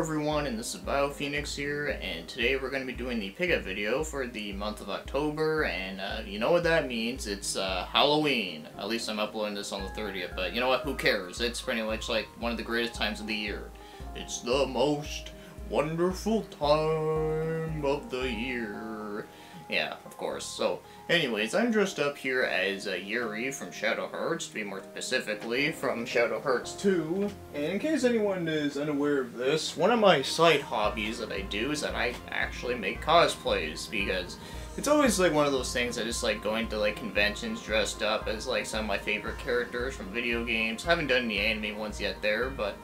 everyone, and this is VIII here, and today we're going to be doing the pickup video for the month of October, and you know what that means, it's Halloween. At least I'm uploading this on the 30th, but you know what, who cares? It's pretty much like one of the greatest times of the year. It's the most wonderful time of the year. Yeah, of course. So, anyways, I'm dressed up here as Yuri from Shadow Hearts, to be more specifically, from Shadow Hearts 2. And in case anyone is unaware of this, one of my side hobbies that I do is that I actually make cosplays, because it's always like one of those things I just like going to like conventions dressed up as like some of my favorite characters from video games. Haven't done any anime ones yet there, but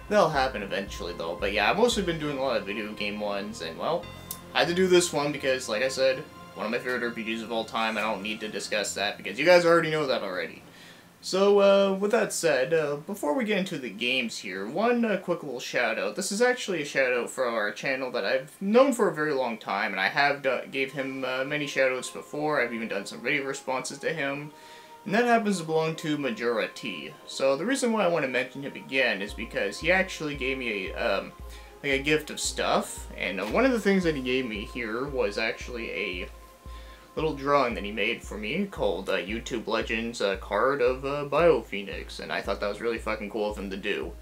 that'll happen eventually though. But yeah, I've mostly been doing a lot of video game ones, and well, I had to do this one because, like I said, one of my favorite RPGs of all time. I don't need to discuss that because you guys already know that already. So, with that said, before we get into the games here, one quick little shout out. This is actually a shout out for our channel that I've known for a very long time, and I have gave him many shout outs before. I've even done some video responses to him. And that happens to belong to Majora T. So the reason why I want to mention him again is because he actually gave me a gift of stuff, and one of the things that he gave me here was actually a little drawing that he made for me called YouTube Legends card of VIII, and I thought that was really fucking cool of him to do.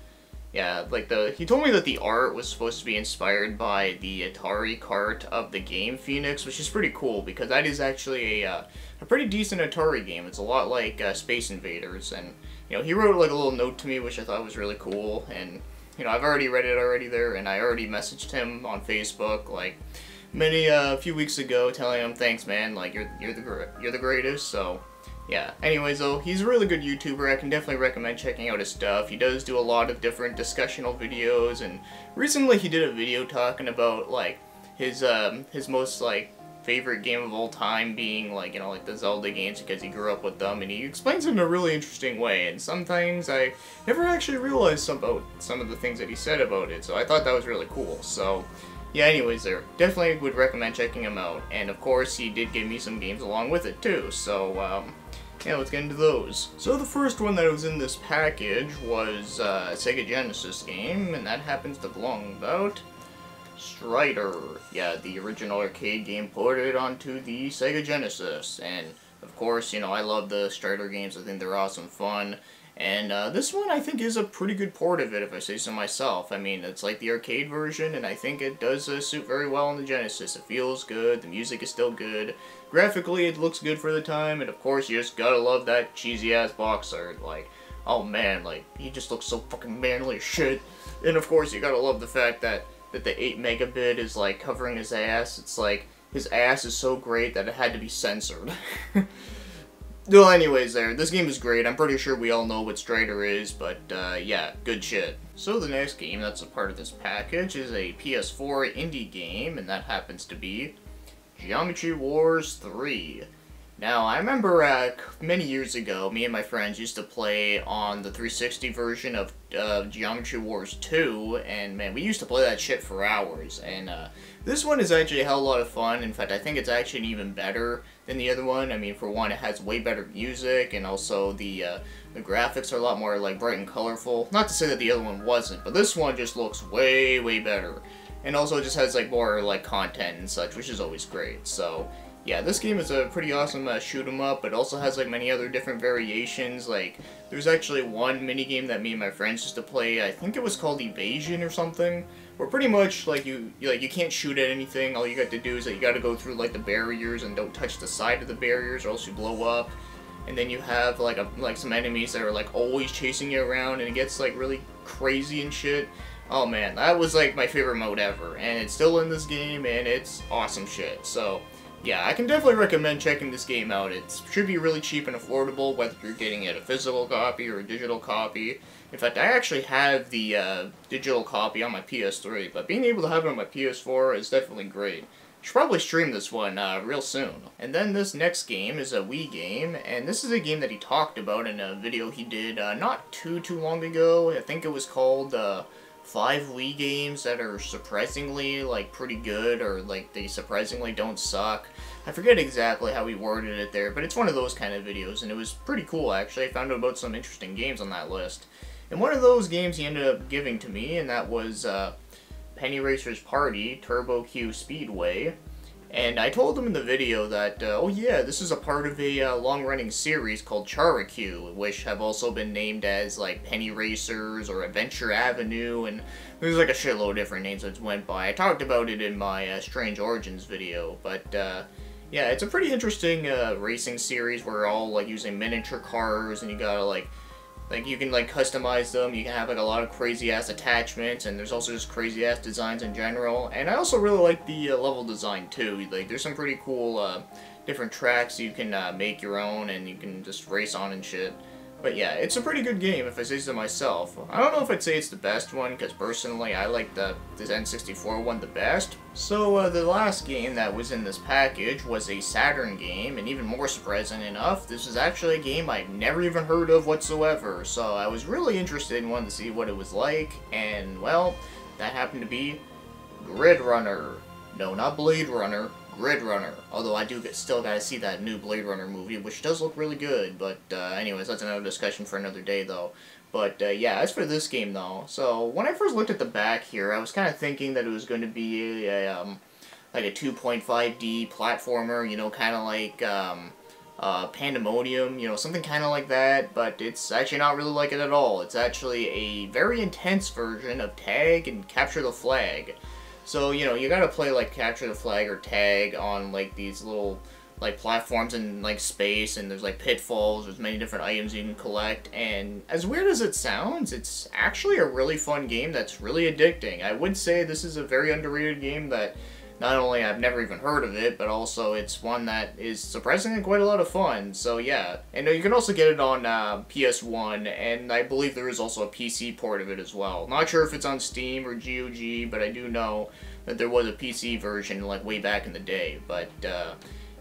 Yeah, like he told me that the art was supposed to be inspired by the Atari cart of the game Phoenix, which is pretty cool because that is actually a pretty decent Atari game. It's a lot like Space Invaders, and you know, he wrote like a little note to me which I thought was really cool, and you know, I've already read it already there, and I already messaged him on Facebook like a few weeks ago, telling him thanks, man, like you're the greatest. So yeah. Anyways, though, he's a really good YouTuber. I can definitely recommend checking out his stuff. He does do a lot of different discussional videos, and recently he did a video talking about like his most like favorite game of all time being like, you know, like the Zelda games because he grew up with them, and he explains it in a really interesting way, and some things I never actually realized about some of the things that he said about it, so I thought that was really cool. So yeah, anyways, there, definitely would recommend checking him out, and of course he did give me some games along with it too, so yeah, let's get into those. So the first one that was in this package was a Sega Genesis game, and that happens to belong about Strider. Yeah, the original arcade game ported onto the Sega Genesis, and of course, you know, I love the Strider games. I think they're awesome fun, and this one I think is a pretty good port of it, if I say so myself. I mean, it's like the arcade version, and I think it does suit very well on the Genesis. It feels good, the music is still good, graphically it looks good for the time, and of course you just gotta love that cheesy ass box art. Like, oh man, like, he just looks so fucking manly as shit. And of course you gotta love the fact that the 8 megabit is like covering his ass. It's like his ass is so great that it had to be censored. Well, anyways, this game is great. I'm pretty sure we all know what Strider is, but yeah, good shit. So the next game that's a part of this package is a PS4 indie game, and that happens to be Geometry Wars 3. Now, I remember many years ago, me and my friends used to play on the 360 version of Geometry Wars 2, and man, we used to play that shit for hours, and this one is actually a hell of a lot of fun. In fact, I think it's actually even better than the other one. I mean, for one, it has way better music, and also the graphics are a lot more like bright and colorful. Not to say that the other one wasn't, but this one just looks way, way better. And also it just has like more like content and such, which is always great. So yeah, this game is a pretty awesome shoot 'em up. It also has like many other different variations. Like, there's actually one mini game that me and my friends used to play. I think it was called Evasion or something, where pretty much like you can't shoot at anything. All you got to do is that you got to go through like the barriers and don't touch the side of the barriers or else you blow up. And then you have like some enemies that are like always chasing you around, and it gets like really crazy and shit. Oh man, that was like my favorite mode ever, and it's still in this game, and it's awesome shit. So yeah, I can definitely recommend checking this game out. It should be really cheap and affordable, whether you're getting it a physical copy or a digital copy. In fact, I actually have the digital copy on my PS3, but being able to have it on my PS4 is definitely great. Should probably stream this one real soon. And then this next game is a Wii game, and this is a game that he talked about in a video he did not too long ago. I think it was called 5 Wii games that are surprisingly like pretty good, or like they surprisingly don't suck. I forget exactly how he worded it there, but it's one of those kind of videos, and it was pretty cool actually. I found out about some interesting games on that list. And one of those games he ended up giving to me, and that was Penny Racer's Party Turbo Q Speedway. And I told them in the video that, oh yeah, this is a part of a long-running series called Chara-Q, which have also been named as, like, Penny Racers or Adventure Avenue, and there's like a shitload of different names that went by. I talked about it in my Strange Origins video, but, yeah, it's a pretty interesting racing series where we're all, like, using miniature cars, and you gotta, like, you can, like, customize them, you can have, like, a lot of crazy-ass attachments, and there's also just crazy-ass designs in general. And I also really like the level design, too. Like, there's some pretty cool, different tracks you can make your own, and you can just race on and shit. But yeah, it's a pretty good game, if I say so myself. I don't know if I'd say it's the best one, because personally, I like the N64 one the best. So, the last game that was in this package was a Saturn game, and even more surprising enough, this is actually a game I've never even heard of whatsoever. So, I was really interested and wanted to see what it was like, and, well, that happened to be Gridrunner. No, not Blade Runner. Gridrunner. Although I do still gotta see that new Blade Runner movie, which does look really good. But anyways, that's another discussion for another day, though. But yeah, as for this game, though, so when I first looked at the back here, I was kind of thinking that it was going to be like a 2.5D platformer, you know, kind of like Pandemonium, you know, something kind of like that. But it's actually not really like it at all. It's actually a very intense version of Tag and Capture the Flag. So, you know, you gotta play, like, Capture the Flag or Tag on, like, these little, like, platforms in, like, space, and there's, like, pitfalls, there's many different items you can collect, and as weird as it sounds, it's actually a really fun game that's really addicting. I would say this is a very underrated game that not only I've never even heard of it, but also it's one that is surprisingly quite a lot of fun. So yeah, and you can also get it on PS1, and I believe there is also a PC port of it as well. Not sure if it's on Steam or GOG, but I do know that there was a PC version like way back in the day. But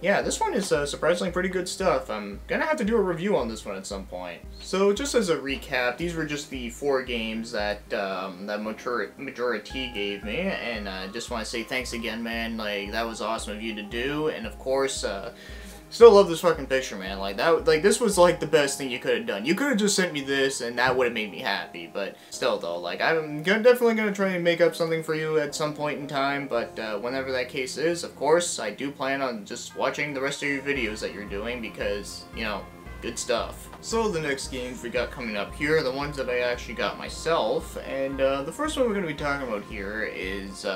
yeah, this one is surprisingly pretty good stuff. I'm gonna have to do a review on this one at some point. So just as a recap, these were just the 4 games that that Majora T gave me, and I just want to say thanks again, man. Like, that was awesome of you to do, and of course, still love this fucking picture, man. Like, this was, like, the best thing you could have done. You could have just sent me this, and that would have made me happy, but still, though, like, I'm definitely gonna try and make up something for you at some point in time, but whenever that case is, of course, I do plan on just watching the rest of your videos that you're doing, because, you know, good stuff. So the next games we got coming up here are the ones that I actually got myself, and the first one we're gonna be talking about here is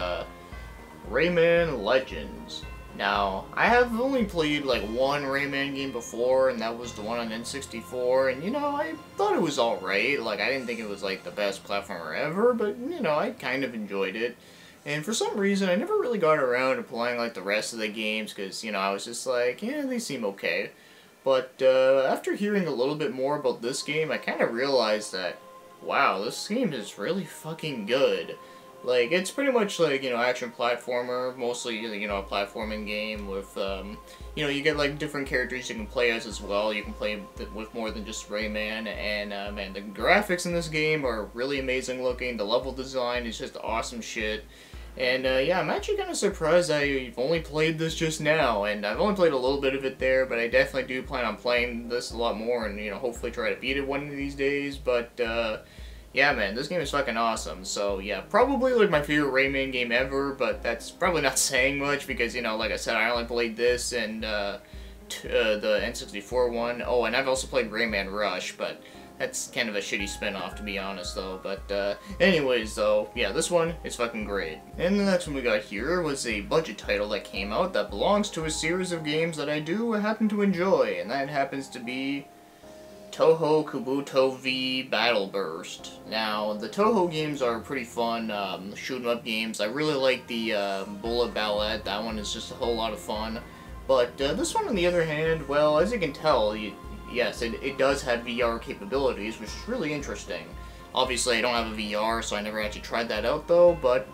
Rayman Legends. Now, I have only played, like, one Rayman game before, and that was the one on N64, and, you know, I thought it was alright. Like, I didn't think it was, like, the best platformer ever, but, you know, I kind of enjoyed it. And for some reason, I never really got around to playing, like, the rest of the games, because, you know, I was just like, yeah, they seem okay. But, after hearing a little bit more about this game, I kind of realized that, wow, this game is really fucking good. Like, it's pretty much like, you know, action platformer, mostly, you know, a platforming game with, you know, you get, like, different characters you can play as well. You can play with more than just Rayman, and, man, the graphics in this game are really amazing looking. The level design is just awesome shit. And, yeah, I'm actually kind of surprised I've only played this just now, and I've only played a little bit of it there, but I definitely do plan on playing this a lot more and, you know, hopefully try to beat it one of these days, but, yeah, man, this game is fucking awesome. So, yeah, probably, like, my favorite Rayman game ever, but that's probably not saying much because, you know, like I said, I only played this and, the N64 one. Oh, and I've also played Rayman Rush, but that's kind of a shitty spin-off, to be honest, though. But, anyways, though, yeah, this one is fucking great. And the next one we got here was a budget title that came out that belongs to a series of games that I do happen to enjoy, and that happens to be Touhou Kabuto V Battle Burst. Now, the Touhou games are pretty fun, shoot-'em-up games. I really like the Bullet Ballet. That one is just a whole lot of fun. But this one, on the other hand, well, as you can tell, yes, it does have VR capabilities, which is really interesting. Obviously, I don't have a VR, so I never actually tried that out, though. But,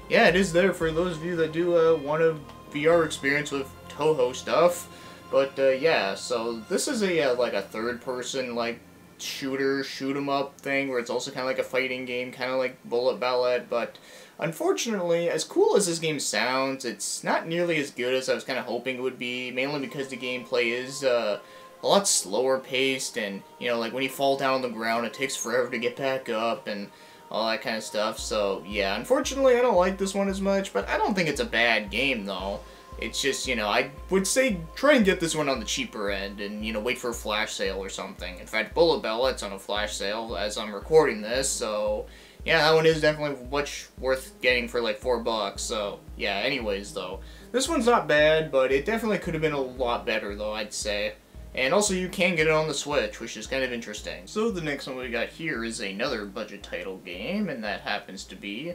yeah, it is there for those of you that do want a VR experience with Touhou stuff. But, yeah, so this is a, like, a third-person, like, shoot-'em-up thing, where it's also kind of like a fighting game, kind of like Bullet Ballet, but unfortunately, as cool as this game sounds, it's not nearly as good as I was kind of hoping it would be, mainly because the gameplay is, a lot slower paced, and, you know, like, when you fall down on the ground, it takes forever to get back up, and all that kind of stuff. So yeah, unfortunately I don't like this one as much, but I don't think it's a bad game though. It's just, you know, I would say try and get this one on the cheaper end and, you know, wait for a flash sale or something. In fact, Bullet Bellet's on a flash sale as I'm recording this, so yeah, that one is definitely much worth getting for like $4. So yeah, anyways though, this one's not bad, but it definitely could have been a lot better though, I'd say. And also you can get it on the Switch, which is kind of interesting. So the next one we got here is another budget title game, and that happens to be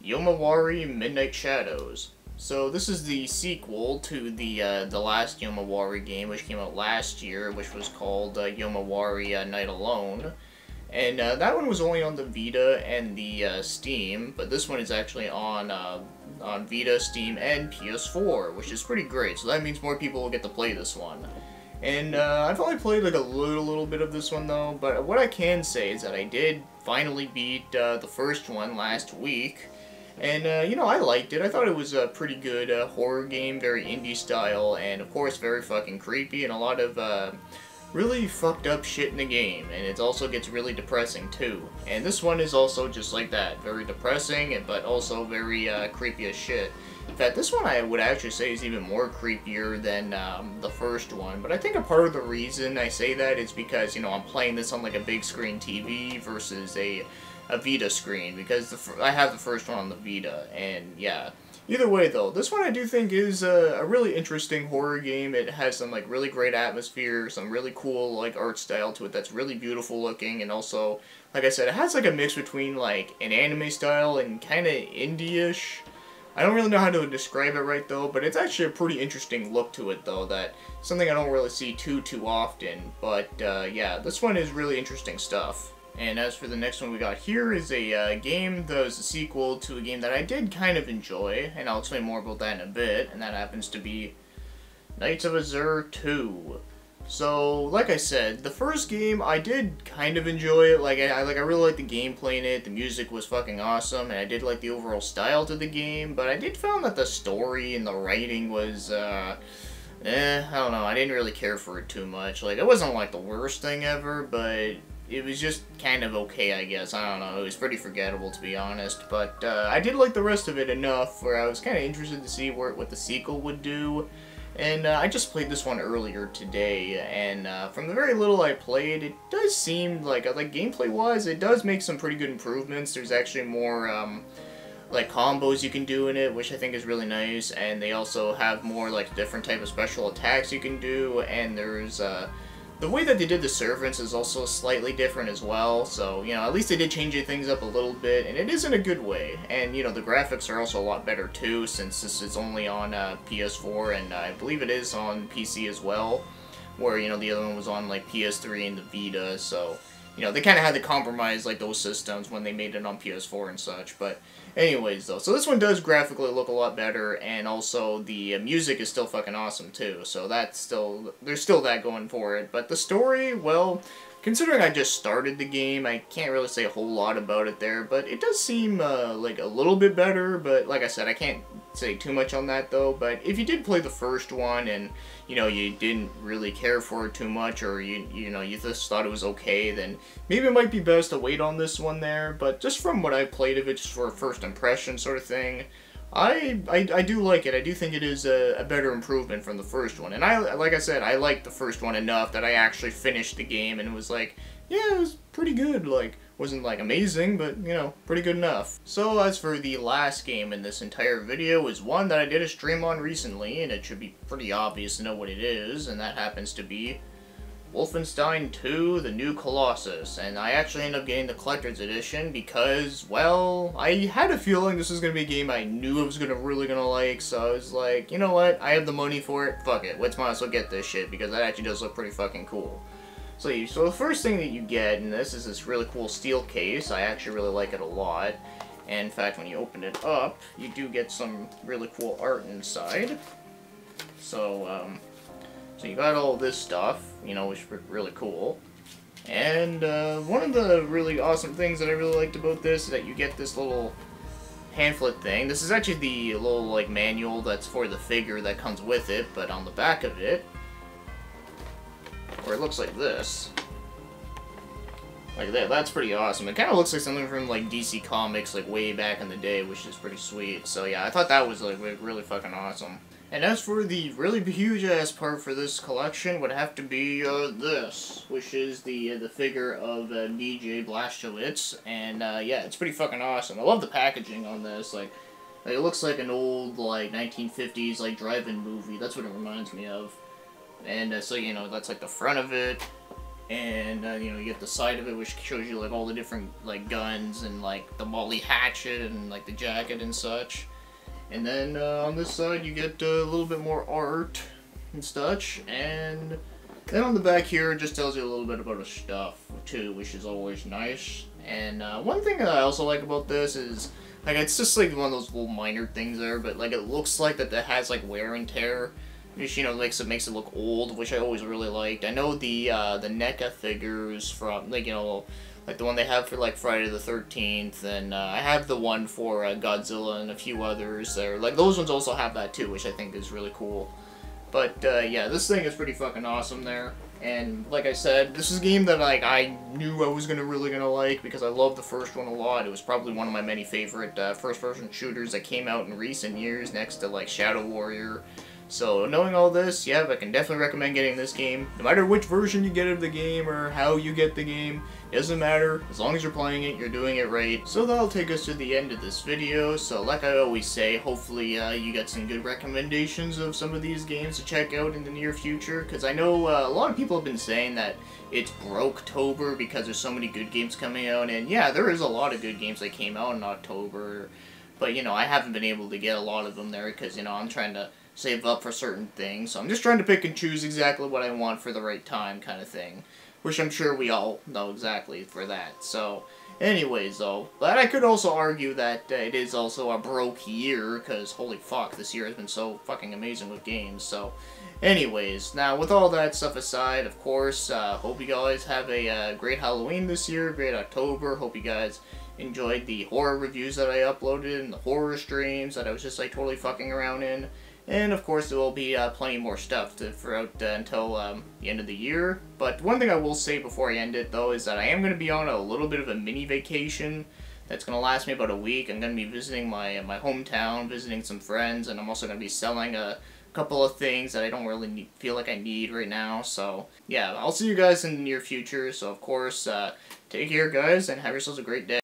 Yamamura Midnight Shadows. So this is the sequel to the last Yamamura game, which came out last year, which was called Yamamura Night Alone. And that one was only on the Vita and the Steam, but this one is actually on Vita, Steam, and PS4, which is pretty great. So that means more people will get to play this one. And I've only played like a little bit of this one though, but what I can say is that I did finally beat the first one last week. And, you know, I liked it. I thought it was a pretty good horror game, very indie style, and of course very fucking creepy, and a lot of really fucked up shit in the game. And it also gets really depressing too. And this one is also just like that, very depressing, but also very creepy as shit. In fact, this one I would actually say is even more creepier than the first one. But I think a part of the reason I say that is because, you know, I'm playing this on like a big screen TV versus a Vita screen, because I have the first one on the Vita, and yeah. Either way though, this one I do think is a really interesting horror game. It has some like really great atmosphere, some really cool like art style to it that's really beautiful looking, and also, like I said, it has like a mix between like an anime style and kind of indie-ish. I don't really know how to describe it right though, but it's actually a pretty interesting look to it though, that something I don't really see too often. But yeah, this one is really interesting stuff. And as for the next one we got here is a game that was a sequel to a game that I did kind of enjoy, and I'll explain more about that in a bit, and that happens to be Knights of Azur 2. So, like I said, the first game I did kind of enjoy it. I really liked the gameplay in it, the music was fucking awesome, and I did like the overall style to the game, but I did found that the story and the writing was, I don't know, I didn't really care for it too much. Like, it wasn't like the worst thing ever, but it was just kind of okay, I guess. I don't know, it was pretty forgettable, to be honest. But I did like the rest of it enough where I was kind of interested to see what the sequel would do. And I just played this one earlier today, and from the very little I played, it does seem like gameplay-wise, it does make some pretty good improvements. There's actually more like combos you can do in it, which I think is really nice. And they also have more like different type of special attacks you can do, and there's the way that they did the servants is also slightly different as well, so, you know, at least they did change things up a little bit, and it is in a good way. And, you know, the graphics are also a lot better too, since this is only on PS4, and I believe it is on PC as well, where, you know, the other one was on, like, PS3 and the Vita, so, you know, they kind of had to compromise, like, those systems when they made it on PS4 and such, but anyways, though, so this one does graphically look a lot better, and also the music is still fucking awesome, too, so that's still, there's still that going for it. But the story, well, considering I just started the game, I can't really say a whole lot about it there, but it does seem, like, a little bit better, but like I said, I can't say too much on that, though. But if you did play the first one, and, you know, you didn't really care for it too much, or you know, you just thought it was okay, then maybe it might be best to wait on this one there. But just from what I played of it, just for a first impression sort of thing, I do like it. I do think it is a better improvement from the first one. And like I said, I liked the first one enough that I actually finished the game and it was like, yeah, it was pretty good. Like, wasn't like amazing, but, you know, pretty good enough. So as for the last game in this entire video is one that I did a stream on recently, and it should be pretty obvious to know what it is, and that happens to be Wolfenstein 2, The New Colossus. And I actually ended up getting the Collector's Edition because, well, I had a feeling this was going to be a game I knew I was really going to like, so I was like, you know what, I have the money for it, fuck it, let's might as well get this shit, because that actually does look pretty fucking cool. So the first thing that you get in this is this really cool steel case. I actually really like it a lot. And in fact, when you open it up, you do get some really cool art inside. So, so you got all this stuff, you know, which is really cool. And one of the really awesome things that I really liked about this is that you get this little pamphlet thing. This is actually the little, like, manual that's for the figure that comes with it, but on the back of it, or it looks like this, Like that's pretty awesome. It kind of looks like something from like DC Comics, like way back in the day, which is pretty sweet. So yeah, I thought that was like really fucking awesome. And as for the really huge ass part for this collection, would have to be this, which is the figure of DJ Blazkowicz, and yeah, it's pretty fucking awesome. I love the packaging on this. Like it looks like an old like 1950s like drive-in movie. That's what it reminds me of. And so you know, that's like the front of it. And, you know, you get the side of it, which shows you, like, all the different, like, guns and, like, the Molly hatchet and, like, the jacket and such. And then, on this side, you get a little bit more art and such. And then on the back here, it just tells you a little bit about the stuff, too, which is always nice. And, one thing that I also like about this is, like, it's just, like, one of those little minor things there, but, like, it looks like that it has, like, wear and tear. Which, you know, makes it look old, which I always really liked. I know the NECA figures from, like, you know, like the one they have for, like, Friday the 13th, and I have the one for Godzilla and a few others there. Like, those ones also have that, too, which I think is really cool. But, yeah, this thing is pretty fucking awesome there. And, like I said, this is a game that, like, I knew I was really gonna like, because I love the first one a lot. It was probably one of my many favorite first-person shooters that came out in recent years, next to, like, Shadow Warrior. So, knowing all this, yeah, I can definitely recommend getting this game. No matter which version you get of the game or how you get the game, it doesn't matter. As long as you're playing it, you're doing it right. So that'll take us to the end of this video. So like I always say, hopefully you got some good recommendations of some of these games to check out in the near future. Because I know a lot of people have been saying that it's Broketober because there's so many good games coming out. And yeah, there is a lot of good games that came out in October. But, you know, I haven't been able to get a lot of them there because, you know, I'm trying to save up for certain things. So I'm just trying to pick and choose exactly what I want for the right time kind of thing. Which I'm sure we all know exactly for that. So, anyways, though. But I could also argue that it is also a broke year, because holy fuck, this year has been so fucking amazing with games. So, anyways, now with all that stuff aside, of course, hope you guys have a great Halloween this year, great October. Hope you guys enjoyed the horror reviews that I uploaded and the horror streams that I was just like totally fucking around in. And of course there will be plenty more stuff throughout until the end of the year. But one thing I will say before I end it though is that I am going to be on a little bit of a mini vacation that's going to last me about a week. I'm going to be visiting my hometown, visiting some friends, and I'm also going to be selling a couple of things that I don't really feel like I need right now. So yeah, I'll see you guys in the near future. So of course, take care guys and have yourselves a great day.